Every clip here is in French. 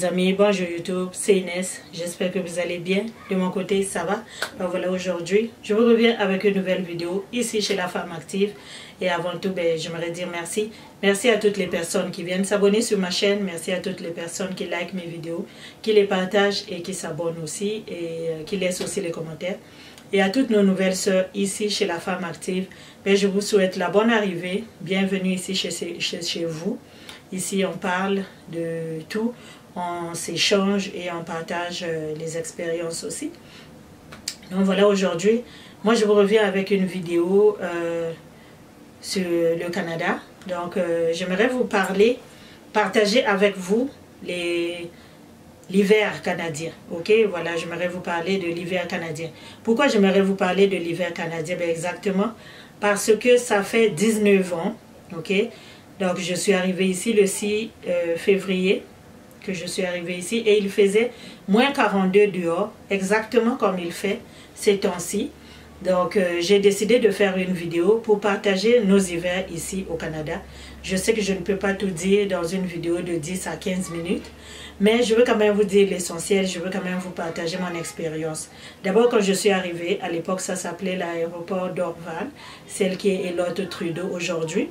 amis, bonjour YouTube, c'est Inès, j'espère que vous allez bien, de mon côté ça va. Ben voilà, aujourd'hui je vous reviens avec une nouvelle vidéo ici chez La Femme Active. Et avant tout, j'aimerais dire merci à toutes les personnes qui viennent s'abonner sur ma chaîne, merci à toutes les personnes qui likent mes vidéos, qui les partagent et qui s'abonnent aussi et qui laissent aussi les commentaires. Et à toutes nos nouvelles sœurs ici chez La Femme Active, je vous souhaite la bonne arrivée, bienvenue ici chez vous. Ici on parle de tout, on s'échange et on partage les expériences aussi. Donc voilà, aujourd'hui, moi je vous reviens avec une vidéo sur le Canada. Donc j'aimerais vous partager avec vous l'hiver canadien. Ok, voilà, j'aimerais vous parler de l'hiver canadien. Pourquoi j'aimerais vous parler de l'hiver canadien? Exactement parce que ça fait 19 ans, ok. Donc je suis arrivée ici le 6 février, que je suis arrivée ici, et il faisait moins 42 dehors, exactement comme il fait ces temps-ci. Donc j'ai décidé de faire une vidéo pour partager nos hivers ici au Canada. Je sais que je ne peux pas tout dire dans une vidéo de 10 à 15 minutes, mais je veux quand même vous dire l'essentiel, je veux quand même vous partager mon expérience. D'abord, quand je suis arrivée, à l'époque ça s'appelait l'aéroport d'Orval, celle qui est Elliott Trudeau aujourd'hui.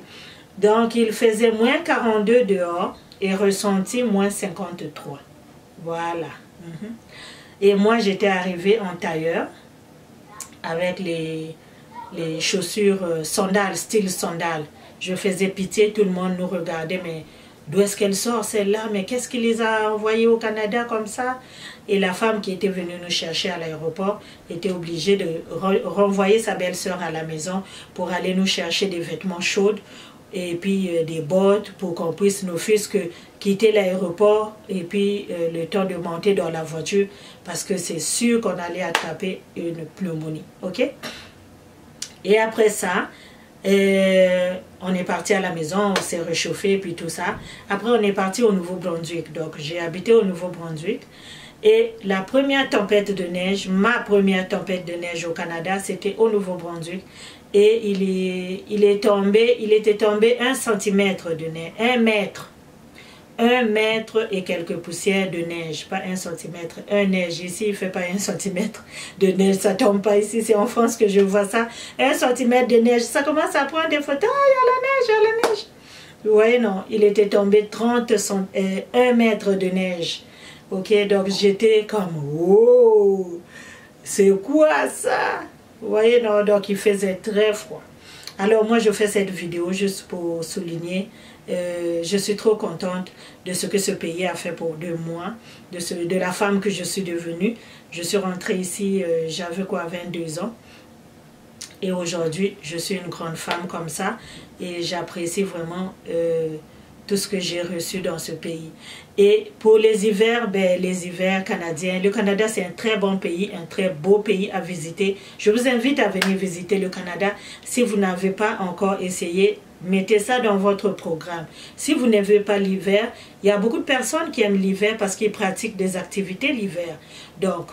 Donc il faisait moins 42 dehors et ressenti moins 53. Voilà. Et moi j'étais arrivée en tailleur avec les chaussures sandales, style sandales. Je faisais pitié, tout le monde nous regardait, mais d'où est-ce qu'elle sort celle-là? Mais qu'est-ce qui les a envoyés au Canada comme ça? Et la femme qui était venue nous chercher à l'aéroport était obligée de renvoyer sa belle-sœur à la maison pour aller nous chercher des vêtements chauds et puis des bottes pour qu'on puisse ne fût-ce que quitter l'aéroport et puis le temps de monter dans la voiture parce que c'est sûr qu'on allait attraper une pneumonie, ok? Et après ça, on est parti à la maison, on s'est réchauffé et puis tout ça. Après on est parti au Nouveau-Brunswick, donc j'ai habité au Nouveau-Brunswick. Et la première tempête de neige, ma première tempête de neige au Canada, c'était au Nouveau-Brunswick. Et il était tombé 1 centimètre de neige, 1 mètre. 1 mètre et quelques poussières de neige, pas 1 centimètre, 1 neige. Ici, il ne fait pas 1 centimètre de neige, ça ne tombe pas ici, c'est en France que je vois ça. 1 centimètre de neige, ça commence à prendre des photos, il y a la neige, il y a la neige. Vous voyez, non, il était tombé 1 mètre de neige. Ok, donc j'étais comme, wow, c'est quoi ça? Vous voyez, non, donc il faisait très froid. Alors moi je fais cette vidéo juste pour souligner, je suis trop contente de ce que ce pays a fait de moi, de la femme que je suis devenue. Je suis rentrée ici, j'avais quoi, 22 ans. Et aujourd'hui je suis une grande femme comme ça et j'apprécie vraiment tout ce que j'ai reçu dans ce pays. Et pour les hivers, les hivers canadiens, le Canada c'est un très bon pays, un très beau pays à visiter. Je vous invite à venir visiter le Canada. Si vous n'avez pas encore essayé, mettez ça dans votre programme. Si vous n'aimez pas l'hiver, il y a beaucoup de personnes qui aiment l'hiver parce qu'ils pratiquent des activités l'hiver. Donc,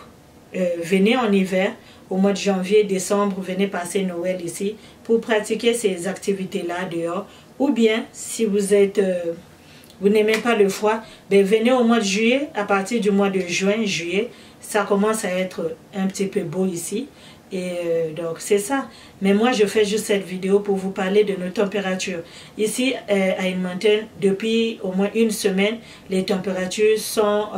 venez en hiver, au mois de janvier, décembre, venez passer Noël ici pour pratiquer ces activités-là dehors. Ou bien, si vous n'aimez pas le froid, venez au mois de juillet, à partir du mois de juin, juillet, ça commence à être un petit peu beau ici. Et donc c'est ça. Mais moi je fais juste cette vidéo pour vous parler de nos températures. Ici à Edmonton, depuis au moins une semaine, les températures sont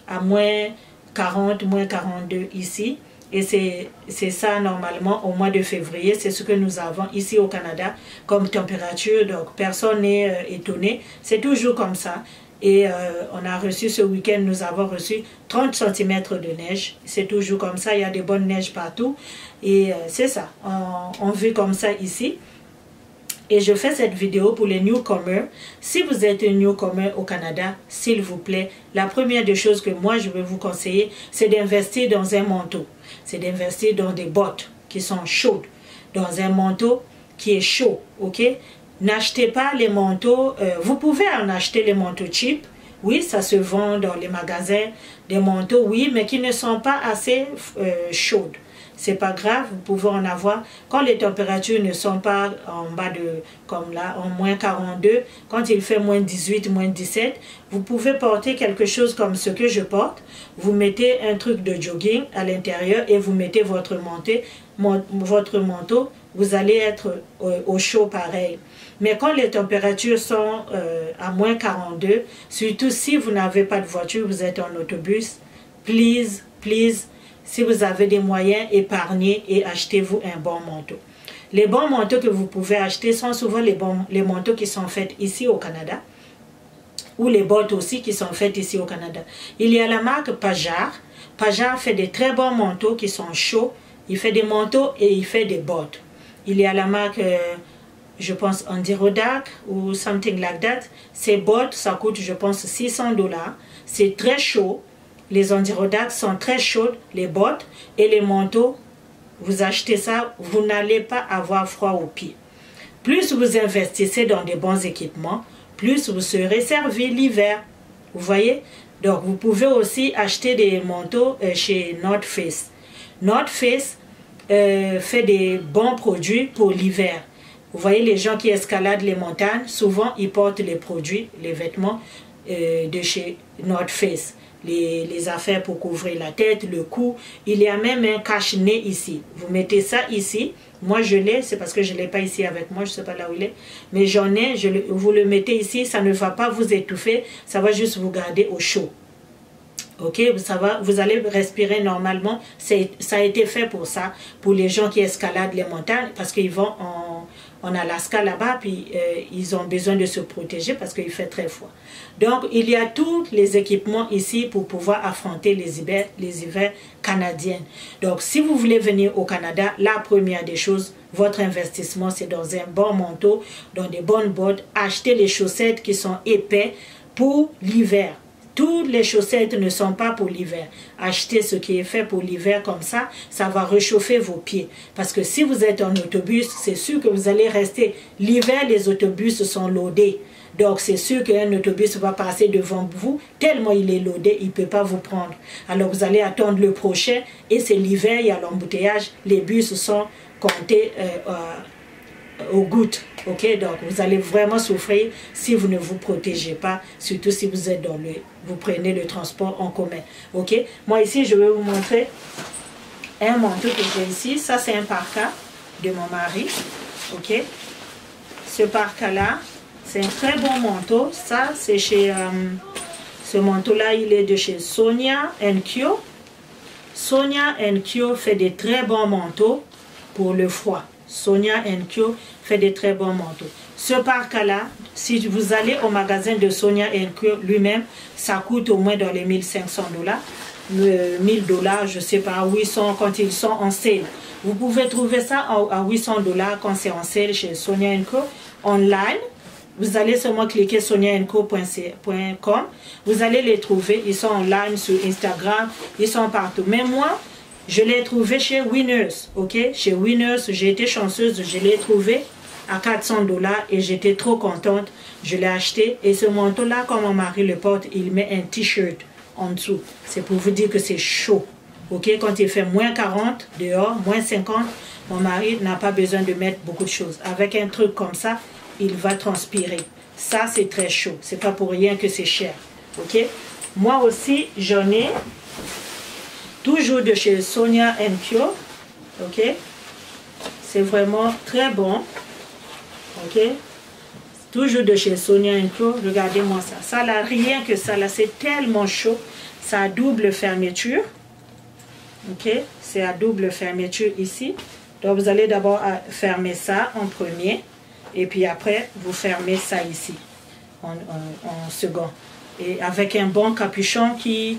à moins 40, moins 42 ici. Et c'est ça normalement au mois de février, c'est ce que nous avons ici au Canada comme température. Donc personne n'est étonné, c'est toujours comme ça. Et on a reçu ce week-end, nous avons reçu 30 cm de neige. C'est toujours comme ça, il y a des bonnes neiges partout. Et c'est ça, on vit comme ça ici. Et je fais cette vidéo pour les newcomers. Si vous êtes un newcomer au Canada, s'il vous plaît, la première des choses que moi je vais vous conseiller, c'est d'investir dans un manteau. C'est d'investir dans des bottes qui sont chaudes, dans un manteau qui est chaud, ok? N'achetez pas les manteaux, vous pouvez en acheter les manteaux cheap, oui, ça se vend dans les magasins, des manteaux, oui, mais qui ne sont pas assez chaudes. c'est pas grave, vous pouvez en avoir. Quand les températures ne sont pas en bas de, comme là, en moins 42, quand il fait moins 18, moins 17, vous pouvez porter quelque chose comme ce que je porte. Vous mettez un truc de jogging à l'intérieur et vous mettez votre manteau, vous allez être au chaud pareil. Mais quand les températures sont à moins 42, surtout si vous n'avez pas de voiture, vous êtes en autobus, please, si vous avez des moyens, épargnez et achetez-vous un bon manteau. Les bons manteaux que vous pouvez acheter sont souvent les manteaux qui sont faits ici au Canada, ou les bottes aussi qui sont faites ici au Canada. Il y a la marque Pajar. Pajar fait des très bons manteaux qui sont chauds. Il fait des manteaux et il fait des bottes. Il y a la marque, je pense, Adirondack ou something like that. Ces bottes, ça coûte, je pense, 600 $. C'est très chaud. Les Adirondack sont très chaudes, les bottes et les manteaux. Vous achetez ça, vous n'allez pas avoir froid aux pieds. Plus vous investissez dans des bons équipements, plus vous serez servi l'hiver. Vous voyez? Donc, vous pouvez aussi acheter des manteaux chez North Face. North Face fait des bons produits pour l'hiver. Vous voyez, les gens qui escaladent les montagnes, souvent, ils portent les produits, les vêtements de chez North Face. Les affaires pour couvrir la tête, le cou. Il y a même un cache-nez ici. Vous mettez ça ici. Moi, je l'ai, c'est parce que je ne l'ai pas ici avec moi, je ne sais pas là où il est. Mais j'en ai, vous le mettez ici, ça ne va pas vous étouffer, ça va juste vous garder au chaud. Ok, vous allez respirer normalement. Ça a été fait pour ça, pour les gens qui escaladent les montagnes, parce qu'ils vont en Alaska là-bas, puis ils ont besoin de se protéger parce qu'il fait très froid. Donc, il y a tous les équipements ici pour pouvoir affronter les hivers canadiens. Donc, si vous voulez venir au Canada, la première des choses, votre investissement, c'est dans un bon manteau, dans des bonnes bottes, acheter les chaussettes qui sont épais pour l'hiver. Toutes les chaussettes ne sont pas pour l'hiver. Achetez ce qui est fait pour l'hiver comme ça, ça va réchauffer vos pieds. Parce que si vous êtes en autobus, c'est sûr que vous allez rester. L'hiver, les autobus sont loadés. Donc, c'est sûr qu'un autobus va passer devant vous. Tellement il est loadé, il ne peut pas vous prendre. Alors, vous allez attendre le prochain. Et c'est l'hiver, il y a l'embouteillage. Les bus sont comptés aux gouttes. Ok, donc vous allez vraiment souffrir si vous ne vous protégez pas, surtout si vous êtes vous prenez le transport en commun. Ok, moi ici je vais vous montrer un manteau que j'ai ici. Ça c'est un parka de mon mari. Ok, ce parka là, c'est un très bon manteau. Ça c'est chez ce manteau là, il est de chez Sonia & Kyo. Sonia & Kyo fait des très bons manteaux pour le froid. Sonia & Kyo fait des très bons manteaux. Ce parka-là, si vous allez au magasin de Sonia & Kyo lui-même, ça coûte au moins dans les 1500 $, 1000 $, je ne sais pas, 800 quand ils sont en sale. Vous pouvez trouver ça à 800 $ quand c'est en sale chez Sonia & Kyo online. Vous allez seulement cliquer soniaandco.com. Vous allez les trouver. Ils sont online sur Instagram. Ils sont partout. Mais moi, je l'ai trouvé chez Winners, ok? Chez Winners, j'ai été chanceuse, je l'ai trouvé à 400 $ et j'étais trop contente. Je l'ai acheté et ce manteau-là, quand mon mari le porte, il met un t-shirt en dessous. C'est pour vous dire que c'est chaud, ok? Quand il fait moins 40 dehors, moins 50, mon mari n'a pas besoin de mettre beaucoup de choses. Avec un truc comme ça, il va transpirer. Ça, c'est très chaud. C'est pas pour rien que c'est cher, ok? Moi aussi, j'en ai. Toujours de chez Sonia & Kyo, ok? C'est vraiment très bon, ok? Toujours de chez Sonia & Kyo, regardez-moi ça. Ça là, rien que ça là, c'est tellement chaud. Ça a double fermeture, ok? C'est à double fermeture ici. Donc vous allez d'abord fermer ça en premier, et puis après vous fermez ça ici, en second. Et avec un bon capuchon qui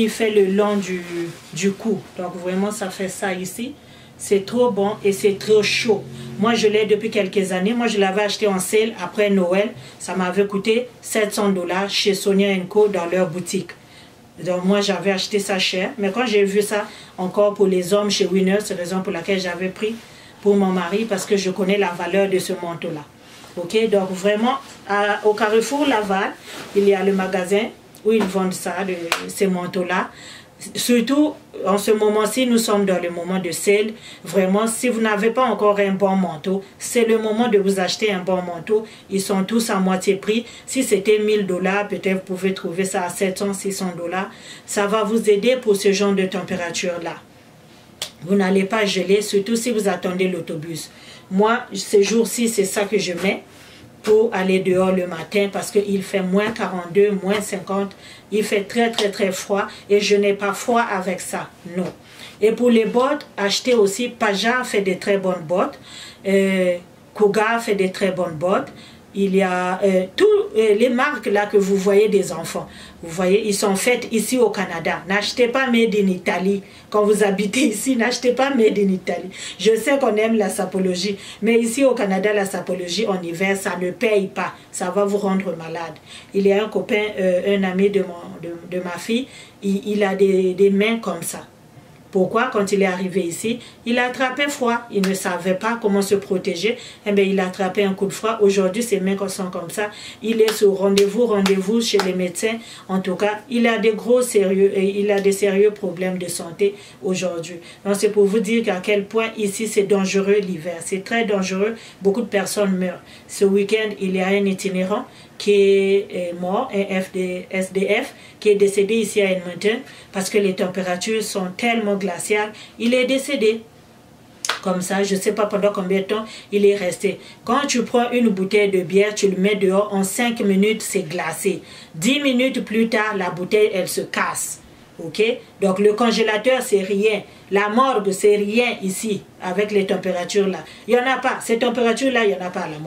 fait le long du cou. Donc vraiment ça fait ça ici. C'est trop bon et c'est trop chaud. Moi je l'ai depuis quelques années. Moi je l'avais acheté en sale après Noël. Ça m'avait coûté 700 $ chez Sonia & Co dans leur boutique. Donc moi j'avais acheté ça cher. Mais quand j'ai vu ça encore pour les hommes chez Winners, c'est la raison pour laquelle j'avais pris pour mon mari, parce que je connais la valeur de ce manteau là. Ok, donc vraiment au Carrefour Laval, il y a le magasin où ils vendent ça, ces manteaux-là. Surtout, en ce moment-ci, nous sommes dans le moment de sale. Vraiment, si vous n'avez pas encore un bon manteau, c'est le moment de vous acheter un bon manteau. Ils sont tous à moitié prix. Si c'était 1000 $, peut-être vous pouvez trouver ça à 700, 600 $. Ça va vous aider pour ce genre de température-là. Vous n'allez pas geler, surtout si vous attendez l'autobus. Moi, ces jours-ci, c'est ça que je mets pour aller dehors le matin parce qu'il fait moins 42, moins 50. Il fait très très très froid et je n'ai pas froid avec ça, non. Et pour les bottes, achetez aussi, Paja fait de très bonnes bottes, Kuga fait de très bonnes bottes. Il y a toutes les marques là que vous voyez des enfants. Vous voyez, ils sont faits ici au Canada. N'achetez pas Made in Italy. Quand vous habitez ici, n'achetez pas Made in Italy. Je sais qu'on aime la sapologie, mais ici au Canada, la sapologie en hiver, ça ne paye pas. Ça va vous rendre malade. Il y a un copain, un ami de ma fille, il a des mains comme ça. Pourquoi? Quand il est arrivé ici, il a attrapé froid. Il ne savait pas comment se protéger. Eh bien, il a attrapé un coup de froid. Aujourd'hui, ses mains sont comme ça. Il est sur rendez-vous chez les médecins. En tout cas, il a des sérieux problèmes de santé aujourd'hui. Donc, c'est pour vous dire qu'à quel point ici, c'est dangereux l'hiver. C'est très dangereux. Beaucoup de personnes meurent. Ce week-end, il y a un itinérant qui est mort, un SDF, qui est décédé ici à Edmonton parce que les températures sont tellement glaciales. Il est décédé. Comme ça, je ne sais pas pendant combien de temps il est resté. Quand tu prends une bouteille de bière, tu le mets dehors, en 5 minutes, c'est glacé. 10 minutes plus tard, la bouteille, elle se casse. Ok? Donc le congélateur, c'est rien. La morgue, c'est rien ici, avec les températures là. Il n'y en a pas. Ces températures-là, il n'y en a pas à la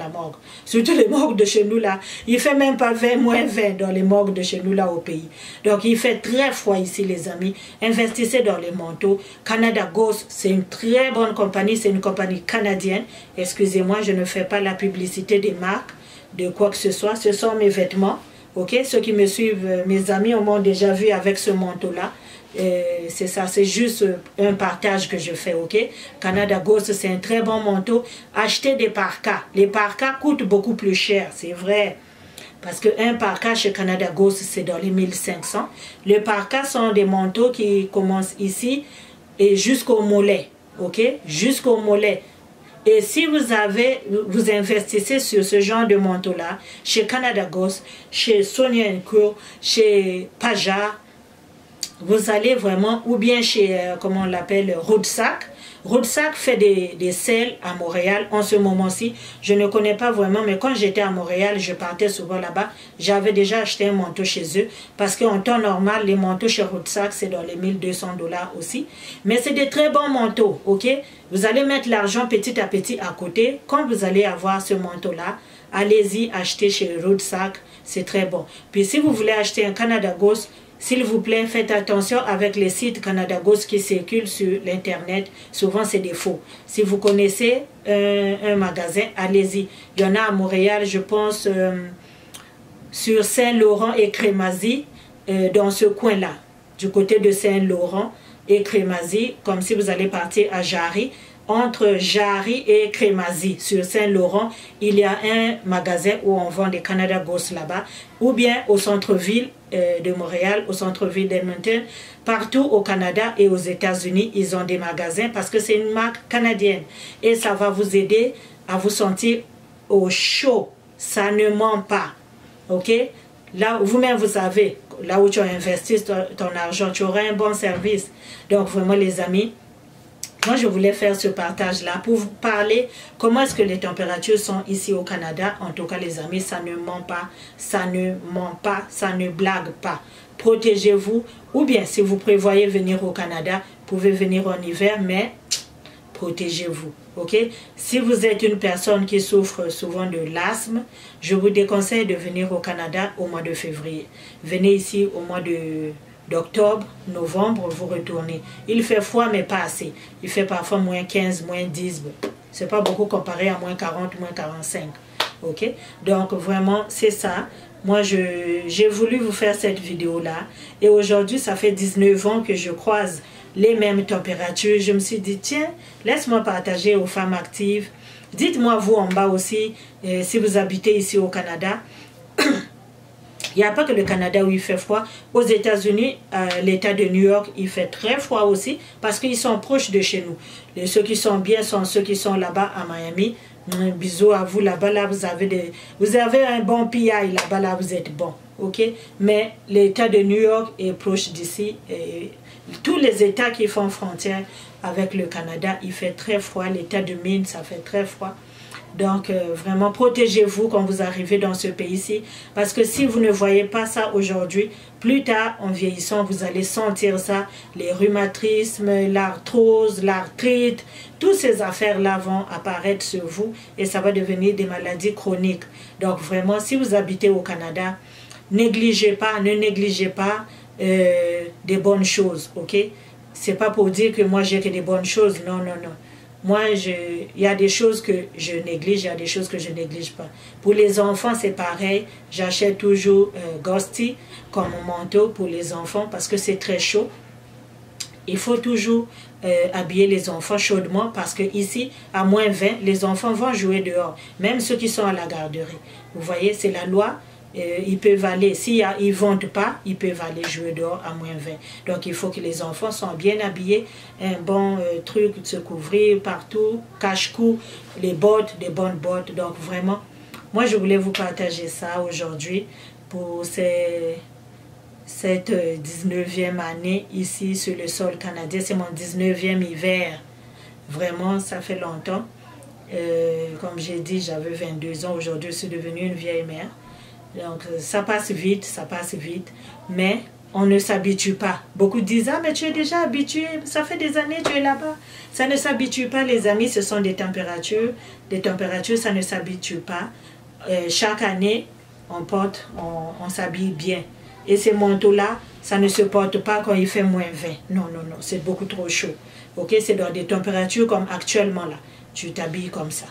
morgue. Surtout les morgues de chez nous là. Il ne fait même pas 20, moins 20 dans les morgues de chez nous là au pays. Donc il fait très froid ici, les amis. Investissez dans les manteaux. Canada Goose, c'est une très bonne compagnie. C'est une compagnie canadienne. Excusez-moi, je ne fais pas la publicité des marques, de quoi que ce soit. Ce sont mes vêtements. Ok, ceux qui me suivent, mes amis m'ont déjà vu avec ce manteau-là. C'est ça, c'est juste un partage que je fais, ok. Canada Goose, c'est un très bon manteau. Achetez des parkas. Les parkas coûtent beaucoup plus cher, c'est vrai. Parce qu'un parka chez Canada Goose, c'est dans les 1500. Les parkas sont des manteaux qui commencent ici et jusqu'au mollet, ok, jusqu'au mollet. Et si vous investissez sur ce genre de manteau-là, chez Canada Goose, chez Sonia & Co, chez Paja, vous allez vraiment, ou bien chez, comment on l'appelle, Roodsack. Roodsack fait des sales à Montréal en ce moment-ci. Je ne connais pas vraiment, mais quand j'étais à Montréal, je partais souvent là-bas. J'avais déjà acheté un manteau chez eux. Parce qu'en temps normal, les manteaux chez Roodsack, c'est dans les 1200 $ aussi. Mais c'est des très bons manteaux, ok? Vous allez mettre l'argent petit à petit à côté. Quand vous allez avoir ce manteau-là, allez-y acheter chez Roodsack. C'est très bon. Puis si vous voulez acheter un Canada Goose, s'il vous plaît, faites attention avec les sites Canada Goose qui circulent sur l'Internet. Souvent, c'est des faux. Si vous connaissez un magasin, allez-y. Il y en a à Montréal, je pense, sur Saint-Laurent et Crémazie, dans ce coin-là. Du côté de Saint-Laurent et Crémazie, comme si vous allez partir à Jarry. Entre Jarry et Crémazie, sur Saint-Laurent, il y a un magasin où on vend des Canada Goose là-bas, ou bien au centre-ville de Montréal, au centre-ville d'Edmonton. Partout au Canada et aux États-Unis, ils ont des magasins parce que c'est une marque canadienne. Et ça va vous aider à vous sentir au chaud. Ça ne ment pas. Ok? Là, vous-même, vous savez, là où tu as investi ton argent, tu auras un bon service. Donc, vraiment, les amis, moi, je voulais faire ce partage-là pour vous parler comment est-ce que les températures sont ici au Canada. En tout cas, les amis, ça ne ment pas, ça ne ment pas, ça ne blague pas. Protégez-vous. Ou bien, si vous prévoyez venir au Canada, vous pouvez venir en hiver, mais protégez-vous. Ok? Si vous êtes une personne qui souffre souvent de l'asthme, je vous déconseille de venir au Canada au mois de février. Venez ici au mois d'octobre, novembre, vous retournez. Il fait froid, mais pas assez. Il fait parfois moins 15, moins 10. C'est pas beaucoup comparé à moins 40, moins 45. Ok? Donc, vraiment, c'est ça. Moi, j'ai voulu vous faire cette vidéo-là. Et aujourd'hui, ça fait 19 ans que je croise les mêmes températures. Je me suis dit, tiens, laisse-moi partager aux femmes actives. Dites-moi, vous en bas aussi, si vous habitez ici au Canada, Il n'y a pas que le Canada où il fait froid. Aux États-Unis, l'État de New York, il fait très froid aussi parce qu'ils sont proches de chez nous. Et ceux qui sont bien sont ceux qui sont là-bas à Miami. Un bisou à vous là-bas. Là, vous avez un bon PI là-bas. Là, vous êtes bon. OK? Mais l'État de New York est proche d'ici. Tous les États qui font frontière avec le Canada, il fait très froid. L'État de Maine, ça fait très froid. Donc, vraiment, protégez-vous quand vous arrivez dans ce pays-ci. Parce que si vous ne voyez pas ça aujourd'hui, plus tard, en vieillissant, vous allez sentir ça. Les rhumatismes, l'arthrose, l'arthrite, toutes ces affaires-là vont apparaître sur vous et ça va devenir des maladies chroniques. Donc, vraiment, si vous habitez au Canada, ne négligez pas des bonnes choses, ok? C'est pas pour dire que moi, j'ai que des bonnes choses. Non, non, non. Moi, il y a des choses que je néglige, il y a des choses que je ne néglige pas. Pour les enfants, c'est pareil. J'achète toujours Ghosty comme manteau pour les enfants parce que c'est très chaud. Il faut toujours habiller les enfants chaudement parce que ici, à moins 20, les enfants vont jouer dehors. Même ceux qui sont à la garderie. Vous voyez, c'est la loi. Ils peuvent aller, s'ils ne vendent pas, ils peuvent aller jouer dehors à moins 20. Donc il faut que les enfants soient bien habillés, un bon truc de se couvrir partout, cache-cou, les bottes, des bonnes bottes. Donc vraiment, moi je voulais vous partager ça aujourd'hui pour cette 19e année ici sur le sol canadien. C'est mon 19e hiver. Vraiment, ça fait longtemps. Comme j'ai dit, j'avais 22 ans. Aujourd'hui, je suis devenue une vieille mère. Donc, ça passe vite, mais on ne s'habitue pas. Beaucoup disent, ah, mais tu es déjà habitué, ça fait des années que tu es là-bas. Ça ne s'habitue pas, les amis, ce sont des températures. Des températures, ça ne s'habitue pas. Chaque année, on s'habille bien. Et ces manteaux-là, ça ne se porte pas quand il fait moins 20. Non, non, non, c'est beaucoup trop chaud. Ok, c'est dans des températures comme actuellement là. Tu t'habilles comme ça.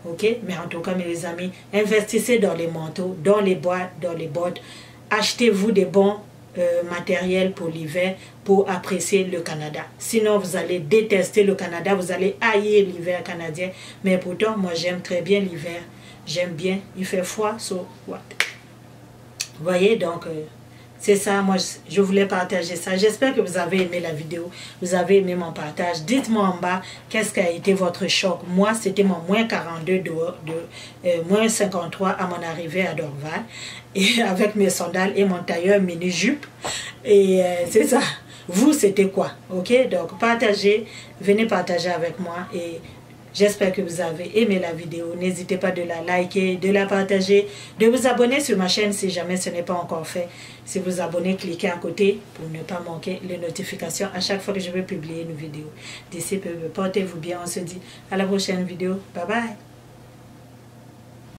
Ok, mais en tout cas, mes amis, investissez dans les manteaux, dans les boîtes, dans les bottes. Achetez-vous des bons matériels pour l'hiver pour apprécier le Canada. Sinon, vous allez détester le Canada, vous allez haïr l'hiver canadien. Mais pourtant, moi, j'aime très bien l'hiver. J'aime bien. Il fait froid, so what? Vous voyez, donc... c'est ça, moi je voulais partager ça. J'espère que vous avez aimé la vidéo, vous avez aimé mon partage. Dites-moi en bas, qu'est-ce qui a été votre choc? Moi, c'était mon moins 42, moins 53 à mon arrivée à Dorval. Et avec mes sandales et mon tailleur mini-jupe. Et c'est ça. Vous, c'était quoi? Ok? Donc, partagez, venez partager avec moi. Et j'espère que vous avez aimé la vidéo. N'hésitez pas de la liker, de la partager, de vous abonner sur ma chaîne si jamais ce n'est pas encore fait. Si vous abonnez, cliquez à côté pour ne pas manquer les notifications à chaque fois que je vais publier une vidéo. D'ici peu, portez-vous bien. On se dit à la prochaine vidéo. Bye bye.